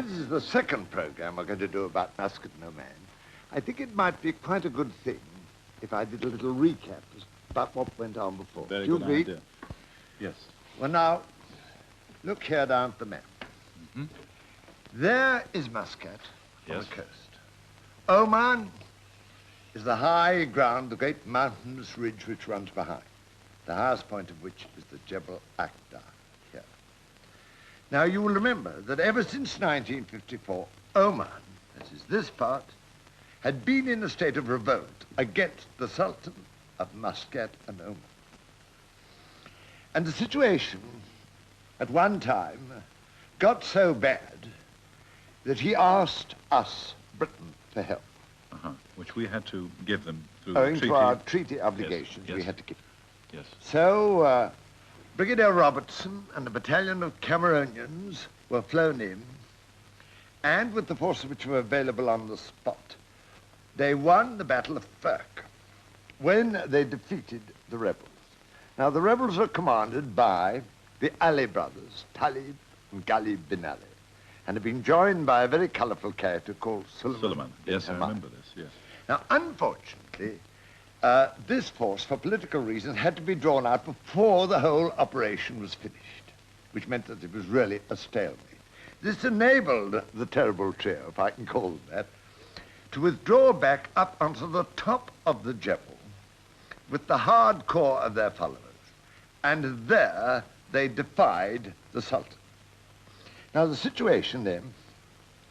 this is the second program we're going to do about Muscat and Oman, I think it might be quite a good thing if I did a little recap about what went on before. Very Do you good agree? idea. Yes. Well, now, look here down at the map. Mm-hmm. There is Muscat on Yes. the coast. Oman is the high ground, the great mountainous ridge which runs behind, the highest point of which is the Jebel Akhdar here. Now, you will remember that ever since 1954, Oman, that is this part, had been in a state of revolt against the Sultan of Muscat and Oman. And the situation at one time got so bad that he asked us, Britain, for help. Which we had to give them through Owing the treaty. to our treaty obligations, Yes. we had to give. Yes. So, Brigadier Robertson and a battalion of Cameroonians were flown in, and with the forces which were available on the spot, they won the Battle of Firk when they defeated the rebels. Now, the rebels were commanded by the Ali brothers, Talib and Ghalib bin Ali, and had been joined by a very colourful character called Suleiman. Yes, I remember this, yes. Now, unfortunately, this force, for political reasons, had to be drawn out before the whole operation was finished, which meant that it was really a stalemate. This enabled the terrible trio, if I can call them that, to withdraw back up onto the top of the Jebel with the hard core of their followers. And there they defied the Sultan. Now, the situation then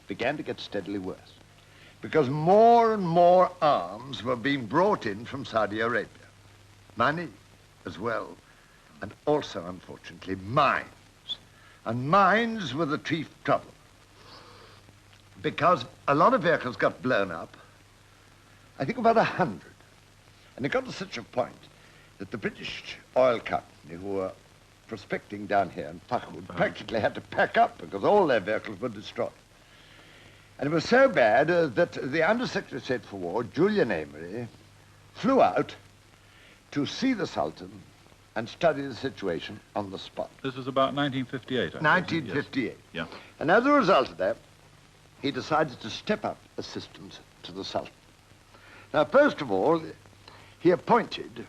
began to get steadily worse because more and more arms were being brought in from Saudi Arabia. Money as well, and also, unfortunately, mines. And mines were the chief trouble because a lot of vehicles got blown up, I think about 100. And it got to such a point that the British oil company, who were prospecting down here in Fakhud, practically had to pack up because all their vehicles were destroyed. And it was so bad that the Undersecretary of State for War, Julian Emery, flew out to see the Sultan and study the situation on the spot. This was about 1958, I think. 1958. Yes. Yeah. And as a result of that, he decided to step up assistance to the Sultan. Now, first of all, he appointed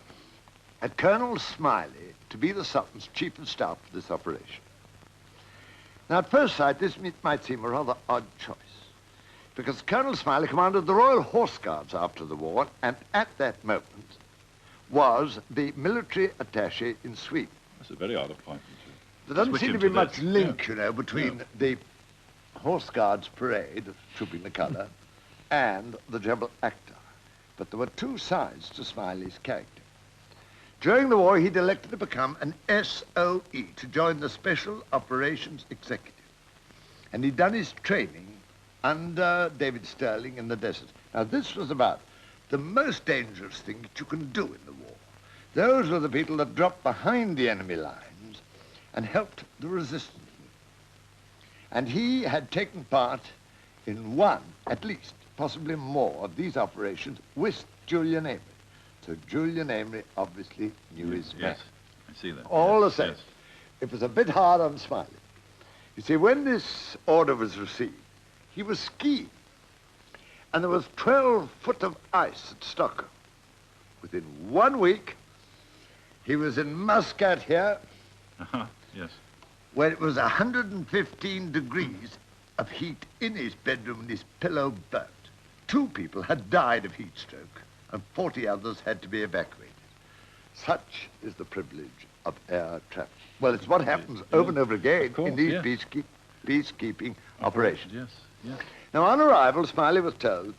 a Colonel Smiley to be the Sultan's chief of staff for this operation. Now, at first sight, this might seem a rather odd choice, because Colonel Smiley commanded the Royal Horse Guards after the war, and at that moment was the military attaché in Sweden. That's a very odd appointment. There doesn't Switch seem to him be to much this. link, Yeah. you know, between the Horse Guards parade, trooping the colour, and the Jebel Akhdar. But there were two sides to Smiley's character. During the war, he'd elected to become an SOE, to join the Special Operations Executive. And he'd done his training under David Sterling in the desert. Now, this was about the most dangerous thing that you can do in the war. Those were the people that dropped behind the enemy lines and helped the resistance. And he had taken part in one, at least, possibly more, of these operations with Julian Emery. So Julian Emery obviously knew his man. Yes, I see that. All Yes, the same, yes. it was a bit hard on Smiley. You see, when this order was received, he was skiing, and there was 12 foot of ice at Stockholm. Within 1 week, he was in Muscat here, Yes. where it was 115 degrees of heat in his bedroom and his pillow burnt. 2 people had died of heat stroke, and 40 others had to be evacuated. Such is the privilege of air travel. Well, it's what happens over and over again course, in these yes. peacekeeping operations. Yes, yes. Now, on arrival, Smiley was told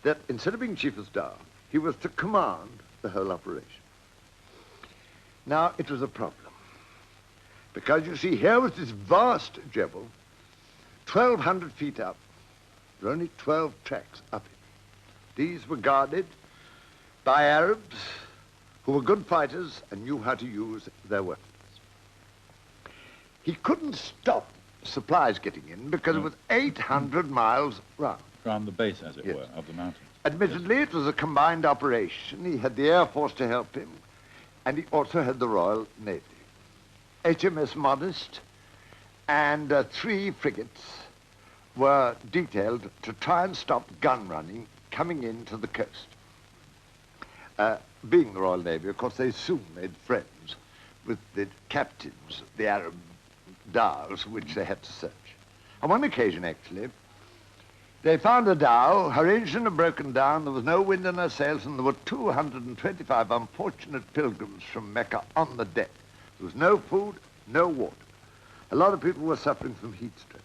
that instead of being chief of staff, he was to command the whole operation. Now, it was a problem, because you see, here was this vast Jebel, 1,200 feet up. There were only 12 tracks up it. These were guarded by Arabs who were good fighters and knew how to use their weapons. He couldn't stop supplies getting in because it was 800 miles round. Round the base, as it Yes. were, of the mountain. Admittedly, it was a combined operation. He had the Air Force to help him, and he also had the Royal Navy. HMS Modest and 3 frigates were detailed to try and stop gun running coming into the coast. Being the Royal Navy, of course, they soon made friends with the captains, the Arab dhows, which they had to search. On one occasion, actually, they found a dhow, her engine had broken down, there was no wind in her sails, and there were 225 unfortunate pilgrims from Mecca on the deck. There was no food, no water. A lot of people were suffering from heat stroke.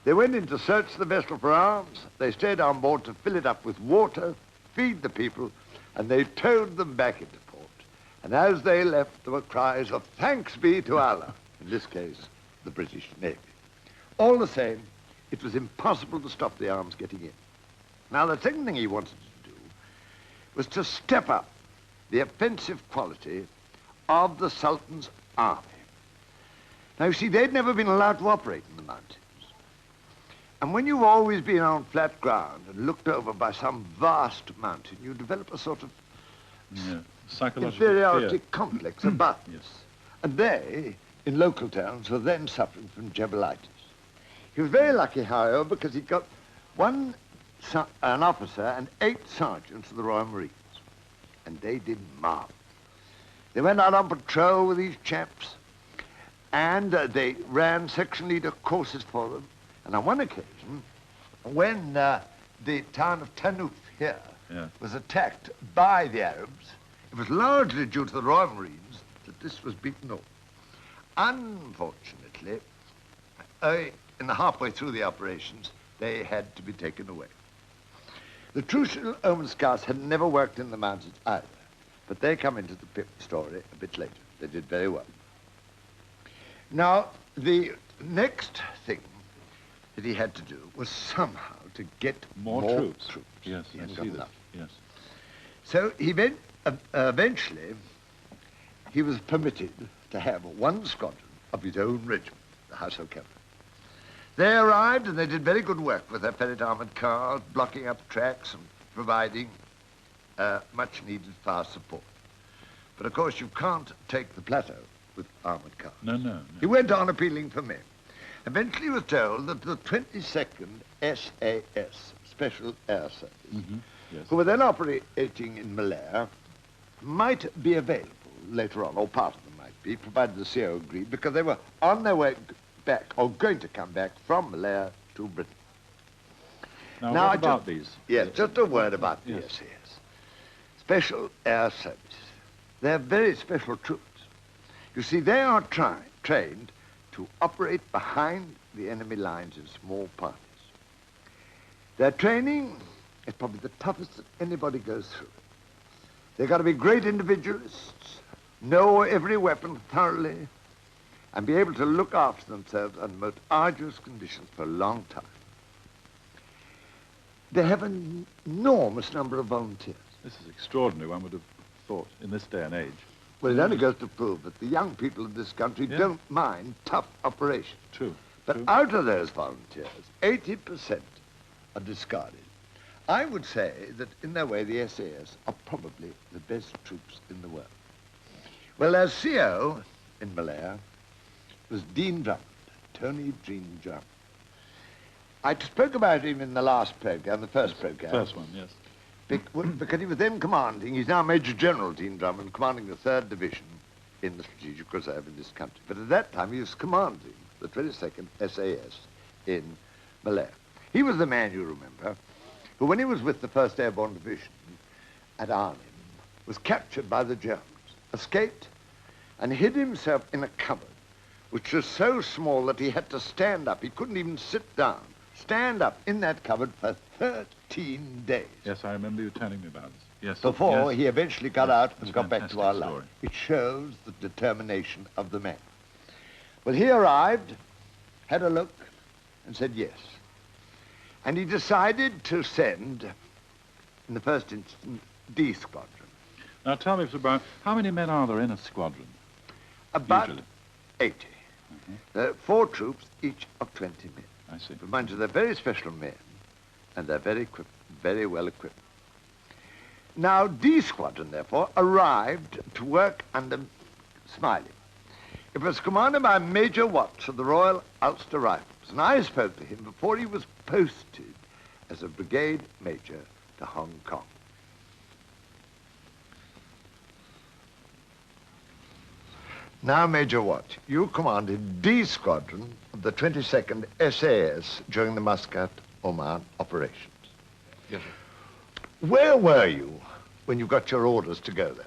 They went in to search the vessel for arms. They stayed on board to fill it up with water, feed the people, and they towed them back into port. And as they left, there were cries of thanks be to Allah, in this case, the British Navy. All the same, it was impossible to stop the arms getting in. Now, the second thing he wanted to do was to step up the offensive quality of the Sultan's army. Now, you see, they'd never been allowed to operate in the mountains. And when you've always been on flat ground and looked over by some vast mountain, you develop a sort of psychological inferiority fear. complex about Yes. And they, in local towns, were then suffering from jebelitis. He was very lucky, however, because he got an officer and 8 sergeants of the Royal Marines. And they did marvel. They went out on patrol with these chaps, and they ran section leader courses for them. And on one occasion, when the town of Tanuf here was attacked by the Arabs, it was largely due to the Royal Marines that this was beaten off. Unfortunately, in the halfway through the operations, they had to be taken away. The trucial Oman Scouts had never worked in the mountains either, but they come into the story a bit later. They did very well. Now, the next thing that he had to do was somehow to get more troops. Yes, He I hadn't see got that. enough. Yes. So eventually, he was permitted to have one squadron of his own regiment, the Household Cavalry. They arrived and they did very good work with their ferret armored cars, blocking up tracks and providing much needed fast support. But of course, you can't take the plateau with armored cars. No. He went on appealing for men. Eventually, he was told that the 22nd SAS, Special Air Service, Yes. who were then operating in Malaya, might be available later on, or part of them might be, provided the CO agreed, because they were on their way back, or going to come back from Malaya to Britain. Now what about these? Yes, just a word about the SAS. Special Air Service. They're very special troops. You see, they are trained to operate behind the enemy lines in small parties. Their training is probably the toughest that anybody goes through. They've got to be great individualists, know every weapon thoroughly, and be able to look after themselves under most arduous conditions for a long time. They have an enormous number of volunteers. This is extraordinary, one would have thought, in this day and age. Well, it only goes to prove that the young people of this country don't mind tough operations. True. But out of those volunteers, 80% are discarded. I would say that, in their way, the SAS are probably the best troops in the world. Well, their CO in Malaya was Dean Drummond, Tony Dean Drummond. I spoke about him in the last program, the first program. First one, yes. Because he was then commanding, he's now Major General Dean Drummond, commanding the 3rd Division in the Strategic Reserve in this country. But at that time, he was commanding the 22nd SAS in Malaya. He was the man, you remember, who, when he was with the 1st Airborne Division at Arnhem, was captured by the Germans, escaped, and hid himself in a cupboard, which was so small that he had to stand up. He couldn't even sit down. Stand up in that cupboard for 13 days. Yes, I remember you telling me about this. Yes. Before yes. he eventually got out and It's a got back to our fantastic life. story. It shows the determination of the man. Well, he arrived, had a look, and said yes. And he decided to send, in the first instance, D Squadron. Now tell me, Mr. Brown, how many men are there in a squadron? About Usually. 80. There are 4 troops, each of 20 men. I see. Mind you, they're very special men, and they're very well equipped. Now, D Squadron, therefore, arrived to work under Smiley. It was commanded by Major Watts of the Royal Ulster Rifles. was an eyes poke for him before he was posted as a brigade major to Hong Kong. Now, Major Watt, you commanded D Squadron of the 22nd SAS during the Muscat, Oman operations. Yes, sir. Where were you when you got your orders to go there?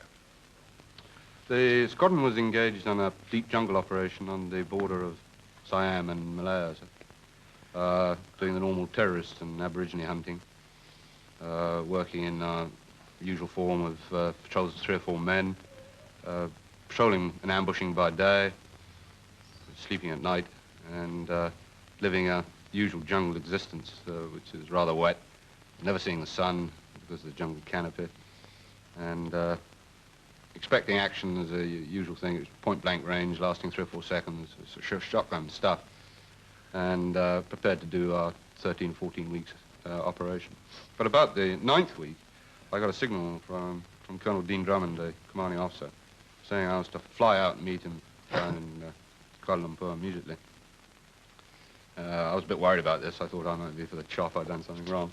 The squadron was engaged on a deep jungle operation on the border of Siam and Malaya, sir. Doing the normal terrorist and aborigine hunting, working in usual form of patrols of 3 or 4 men, patrolling and ambushing by day, sleeping at night, and living a usual jungle existence, which is rather wet, never seeing the sun because of the jungle canopy, and expecting action as a usual thing. It was point-blank range, lasting 3 or 4 seconds, shotgun stuff, and prepared to do our 13, 14 weeks operation. But about the 9th week, I got a signal from Colonel Dean Drummond, the commanding officer, saying I was to fly out and meet him down in Kuala Lumpur immediately. I was a bit worried about this. I thought I might be for the chop, I'd done something wrong.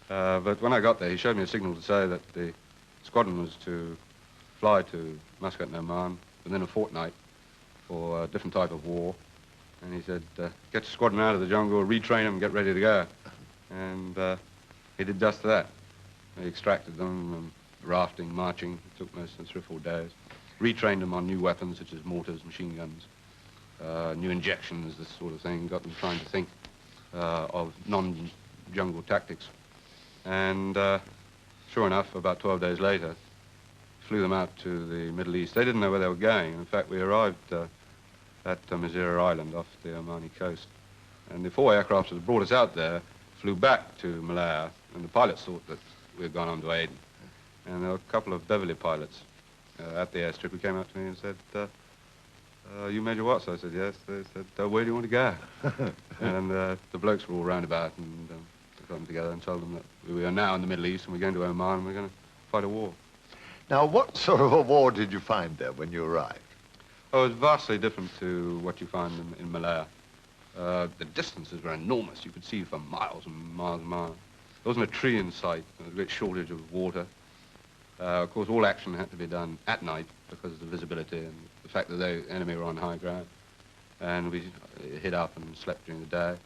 But when I got there, he showed me a signal to say that the squadron was to fly to Muscat and Oman within a fortnight for a different type of war. And he said, get the squadron out of the jungle, retrain them, and get ready to go. And he did just that. He extracted them, rafting, marching. It took most 3 or 4 days. Retrained them on new weapons, such as mortars, machine guns, new injections, this sort of thing. Got them trying to think of non-jungle tactics. And sure enough, about 12 days later, flew them out to the Middle East. They didn't know where they were going. In fact, we arrived at Mazira Island off the Omani coast. And the 4 aircrafts that brought us out there flew back to Malaya, and the pilots thought that we had gone on to Aden. And there were a couple of Beverly pilots at the airstrip who came up to me and said, you Major Watts? I said, yes. They said, where do you want to go? And the blokes were all round about, and I got them together and told them that we are now in the Middle East and we're going to Oman and we're going to fight a war. Now, what sort of a war did you find there when you arrived? Oh, it was vastly different to what you find in Malaya. The distances were enormous. You could see for miles and miles and miles. There wasn't a tree in sight. There was a great shortage of water. Of course, all action had to be done at night because of the visibility and the fact that the enemy were on high ground. And we hid up and slept during the day.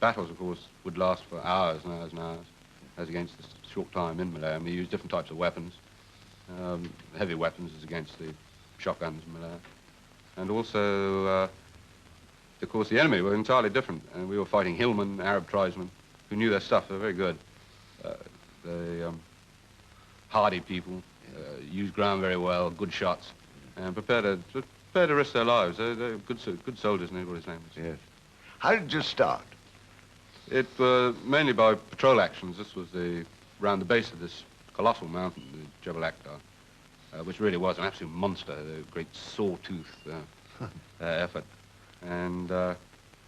Battles, of course, would last for hours and hours and hours, as against this short time in Malaya. And we used different types of weapons. Heavy weapons as against the shotguns in Malaya. And also, of course, the enemy were entirely different. And we were fighting hillmen, Arab tribesmen, who knew their stuff. They were very good. They hardy people, used ground very well, good shots, and prepared to risk their lives. They're good soldiers, and everybody's name was. Yes. How did you start? It was mainly by patrol actions. This was around the base of this colossal mountain, the Jebel Akhdar, which really was an absolute monster, a great sawtooth effort. And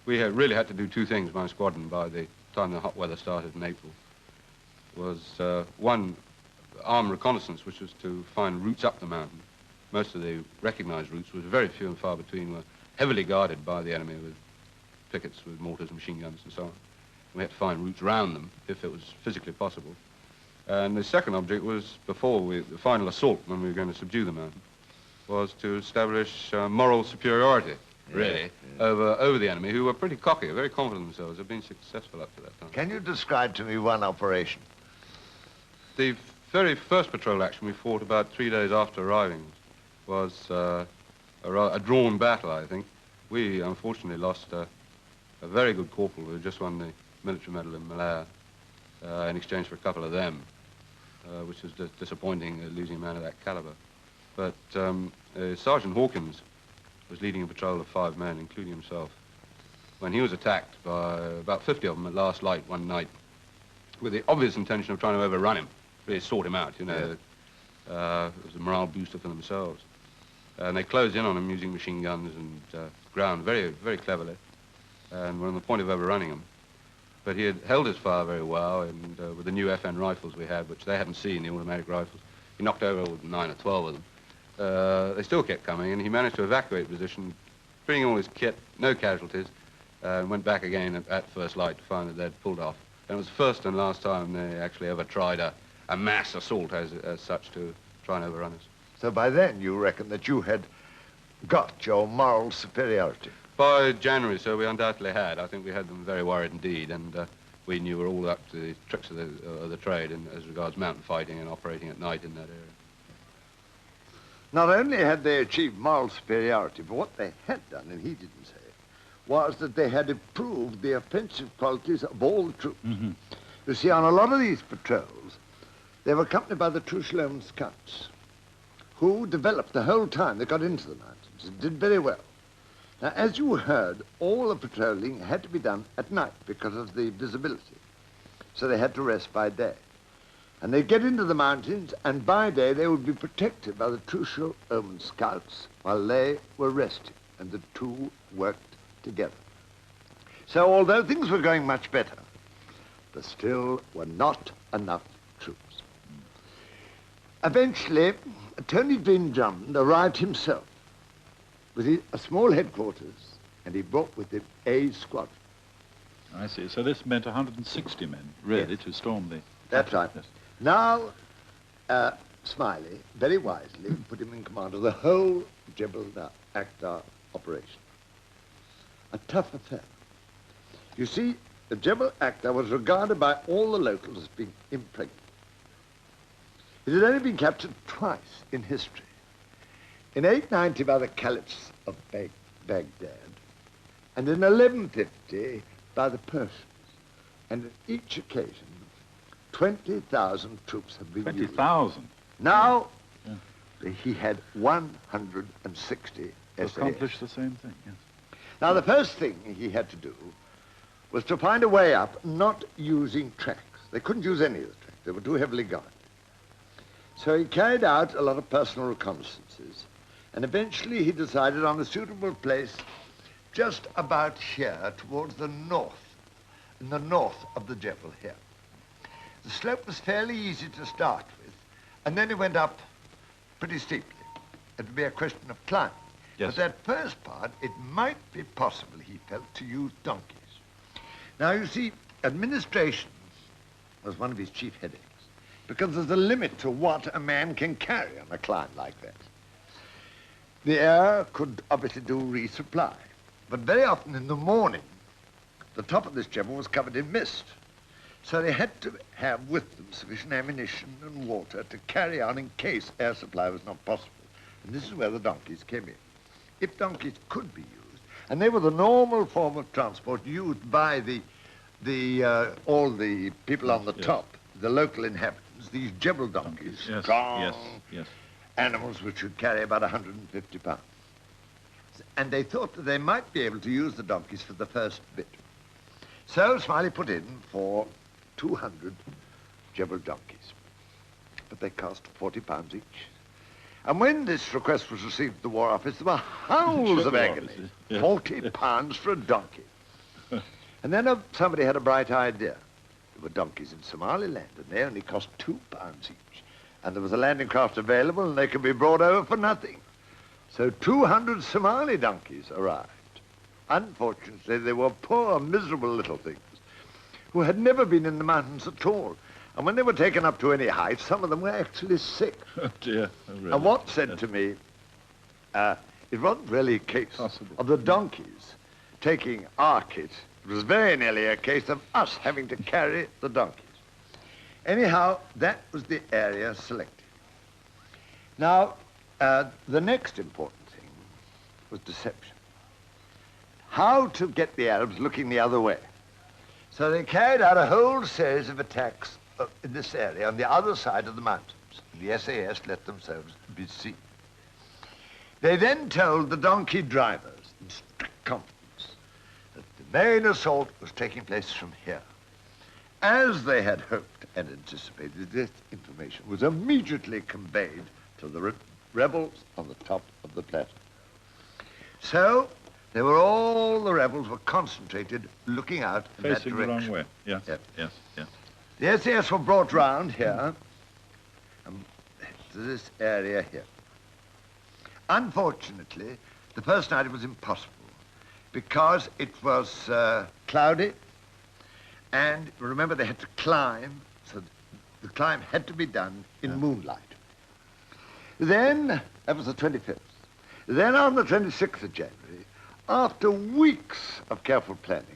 we really had to do 2 things, my squadron, by the time the hot weather started in April. Was one, armed reconnaissance, which was to find routes up the mountain. Most of the recognized routes, which were very few and far between, were heavily guarded by the enemy with pickets, with mortars, machine guns, and so on. We had to find routes around them, if it was physically possible. And the second object was, before the final assault, when we were going to subdue the mountain, was to establish moral superiority, really, over the enemy, who were pretty cocky, very confident themselves. They've been successful up to that time. Can you describe to me one operation? The very first patrol action we fought about 3 days after arriving was a drawn battle, I think. We, unfortunately, lost a very good corporal who just won the military medal in Malaya in exchange for a couple of them, which was disappointing, losing a man of that caliber. But Sergeant Hawkins was leading a patrol of 5 men, including himself, when he was attacked by about 50 of them at last light one night, with the obvious intention of trying to overrun him, really sort him out, you know. Yeah. It was a morale booster for themselves. And they closed in on him using machine guns and ground very, very cleverly, and were on the point of overrunning him. But he had held his fire very well, and with the new FN rifles we had, which they hadn't seen, the automatic rifles, he knocked over 9 or 12 of them. They still kept coming, and he managed to evacuate the position bringing all his kit, no casualties, went back again at first light to find that they'd pulled off. And it was the first and last time they actually ever tried a mass assault as such to try and overrun us. So by then you reckon that you had got your moral superiority? By January, so we undoubtedly had. I think we had them very worried indeed, and we knew we were all up to the tricks of the trade as regards mountain fighting and operating at night in that area. Not only had they achieved moral superiority, but what they had done, and he didn't say it, was that they had improved the offensive qualities of all the troops. Mm-hmm. You see, on a lot of these patrols, they were accompanied by the Trucial Muscats, who developed the whole time they got into the mountains and did very well. Now, as you heard, all the patrolling had to be done at night because of the visibility. So they had to rest by day. And they'd get into the mountains, and by day they would be protected by the Trucial Oman scouts while they were resting, and the two worked together. So although things were going much better, there still were not enough troops. Eventually, Tony Dean Drummond arrived himself with a small headquarters, and he brought with him a squadron. I see. So this meant 160 men, really, Yes. to storm the... That's right. Yes. Now, Smiley, very wisely, put him in command of the whole Jebel Akhtar operation. A tough affair. You see, the Jebel Akhtar was regarded by all the locals as being impregnable. It had only been captured twice in history. In 890 by the caliphs of Baghdad, and in 1150 by the Persians. And on each occasion, 20,000 troops have been used. 20,000? Now, he had 160 SAS. Accomplished the same thing, yes. Now, the first thing he had to do was to find a way up not using tracks. They couldn't use any of the tracks. They were too heavily guarded. So he carried out a lot of personal reconnaissances, and eventually he decided on a suitable place just about here, towards the north, in the north of the Jebel here. The slope was fairly easy to start with, and then it went up pretty steeply. It would be a question of climbing. Yes. But that first part, it might be possible, he felt, to use donkeys. Now, you see, administration was one of his chief headaches, because there's a limit to what a man can carry on a climb like that. The air could obviously do resupply, but very often in the morning, the top of this jebel was covered in mist. So they had to have with them sufficient ammunition and water to carry on in case air supply was not possible. And this is where the donkeys came in. If donkeys could be used, and they were the normal form of transport used by all the people on the top, the local inhabitants, these jebel donkeys, Yes, strong yes. animals which would carry about 150 pounds. And they thought that they might be able to use the donkeys for the first bit. So Smiley put in for 200 jebel donkeys, but they cost 40 pounds each. And when this request was received at the War Office, there were howls of agony. Yes. 40 pounds for a donkey. And then somebody had a bright idea. There were donkeys in Somaliland, and they only cost 2 pounds each. And there was a landing craft available, and they could be brought over for nothing. So 200 Somali donkeys arrived. Unfortunately, they were poor, miserable little things who had never been in the mountains at all. And when they were taken up to any height, some of them were actually sick. Oh, dear. Oh, really? And Watt said to me, it wasn't really a case of the donkeys taking our kit. It was very nearly a case of us having to carry the donkeys. Anyhow, that was the area selected. Now, the next important thing was deception. How to get the Arabs looking the other way. So they carried out a whole series of attacks in this area on the other side of the mountains. The SAS let themselves be seen. They then told the donkey drivers in strict confidence that the main assault was taking place from here. As they had hoped and anticipated, this information was immediately conveyed to the rebels on the top of the plateau. So all the rebels were concentrated looking out in that Facing direction. the wrong way. Yes, Yep. yes. The SAS were brought round here to this area here. Unfortunately, the first night it was impossible because it was cloudy, and remember they had to climb, so the climb had to be done in moonlight. Then, that was the 25th. Then on the 26th of January, after weeks of careful planning,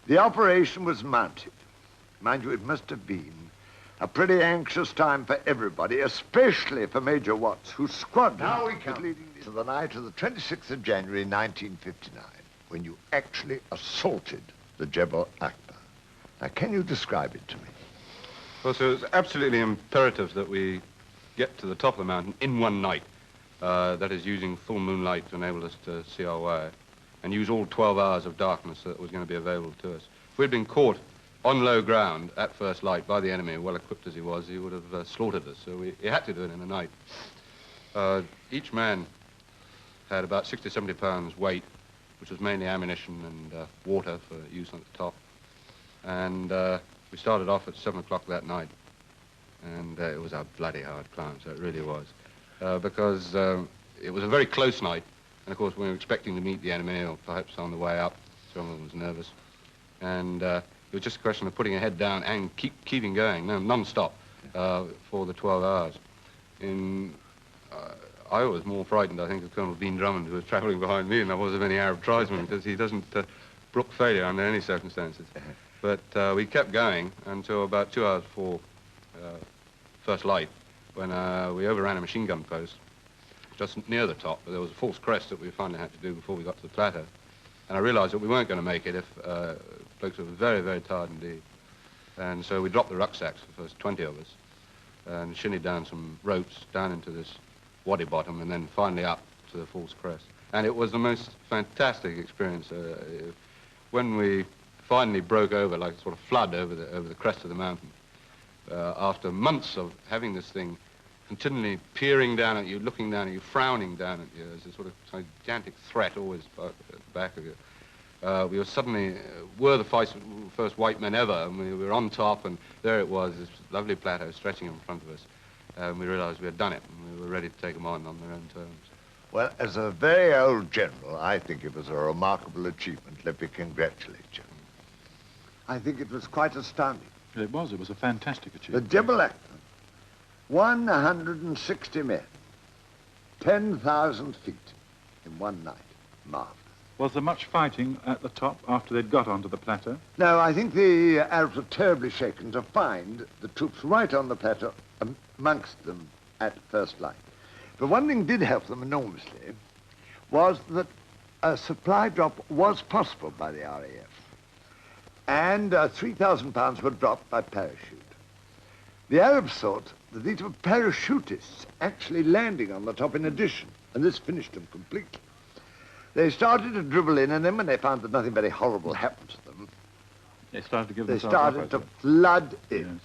the operation was mounted. Mind you, it must have been a pretty anxious time for everybody, especially for Major Watts, whose squadron now we come leading to the night of the 26th of January, 1959, when you actually assaulted the Jebel Akbar. Now, can you describe it to me? Well, so it's absolutely imperative that we get to the top of the mountain in one night. That is, using full moonlight to enable us to see our way, and use all 12 hours of darkness that was going to be available to us. If we'd been caught on low ground at first light by the enemy, well equipped as he was, he would have slaughtered us. So we had to do it in the night. Each man had about 60, 70 pounds weight, which was mainly ammunition and water for use on the top. And we started off at 7 o'clock that night. And it was a bloody hard climb, so it really was. Because it was a very close night. And, of course, we were expecting to meet the enemy, or perhaps on the way up. Someone was nervous. And it was just a question of putting a head down and keeping going, non-stop, for the 12 hours. I was more frightened, I think, of Colonel Dean Drummond, who was travelling behind me, than I was of any Arab tribesman, because he doesn't brook failure under any circumstances. But we kept going until about 2 hours before first light, when we overran a machine gun post just near the top. There was a false crest that we finally had to do before we got to the plateau. And I realized that we weren't going to make it if folks were very, very tired indeed. And so we dropped the rucksacks, the first 20 of us, and shinnied down some ropes down into this wadi bottom, and then finally up to the false crest. And it was the most fantastic experience. When we finally broke over, like a sort of flood over the crest of the mountain, after months of having this thing continually peering down at you, looking down at you, frowning down at you, as a sort of gigantic threat always at the back of you. We were suddenly, the first white men ever, and we were on top, and there it was, this lovely plateau stretching in front of us. And we realized we had done it, and we were ready to take them on their own terms. Well, as a very old general, I think it was a remarkable achievement. Let me congratulate you. I think it was quite astounding. It was a fantastic The achievement. Jebel Akbar, 160 men, 10,000 feet in one night. Marvelous. Was there much fighting at the top after they'd got onto the plateau? No, I think the Arabs were terribly shaken to find the troops right on the plateau amongst them at first light. But one thing did help them enormously was that a supply drop was possible by the RAF. And 3,000 pounds were dropped by parachute. The Arabs thought that these were parachutists actually landing on the top in addition, and this finished them completely. They started to dribble in, and then when they found that nothing very horrible happened to them, They started to give they themselves up, started I to think. flood in. Yes.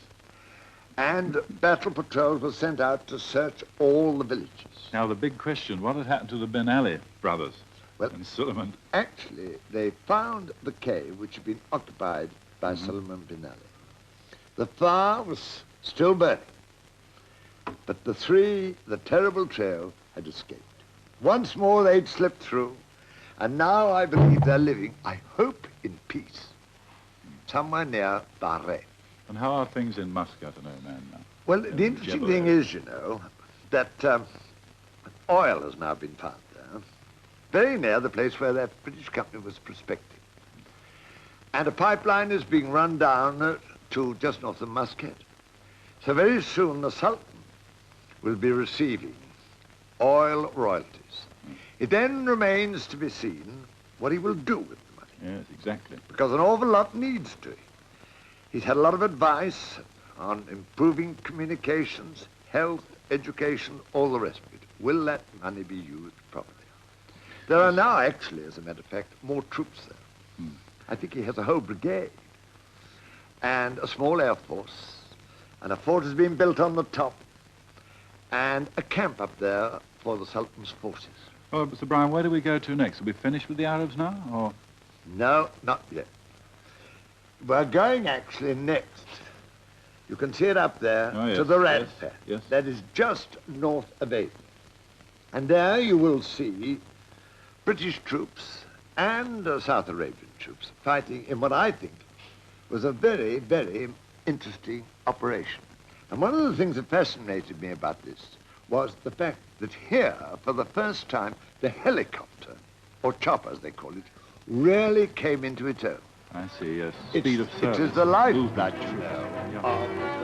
And battle patrols were sent out to search all the villages. Now, the big question, what had happened to the Ben Ali brothers Well, and Suleiman? actually, they found the cave which had been occupied by Suleiman bin Ali. The fire was still burning, but the terrible trio, had escaped. Once more they'd slipped through, and now I believe they're living, I hope, in peace, somewhere near Bahrain. And how are things in Muscat and Oman now? Well, the interesting Jebel thing area. is, you know, that oil has now been found there, very near the place where that British company was prospecting. And a pipeline is being run down to just north of Muscat. So very soon the Sultan will be receiving oil royalties. It then remains to be seen what he will do with the money, Yes, exactly. because an awful lot needs to. He's had a lot of advice on improving communications, health, education, all the rest of it. Will that money be used properly? There are now actually, as a matter of fact, more troops there. I think he has a whole brigade and a small air force, and a fort has been built on the top, and a camp up there for the Sultan's forces. Oh, Sir Brian, where do we go to next? Are we finished with the Arabs now, or? No, not yet. We're going actually next. You can see it up there Oh, yes, to the yes, Radfat. yes. That is just north of Aden. And there you will see British troops and South Arabian troops fighting in what I think was a very, very interesting operation. And one of the things that fascinated me about this was the fact that here, for the first time, the helicopter, or chopper as they call it, really came into its own. I see, yes. Speed of service. It is the lifeblood, you know, of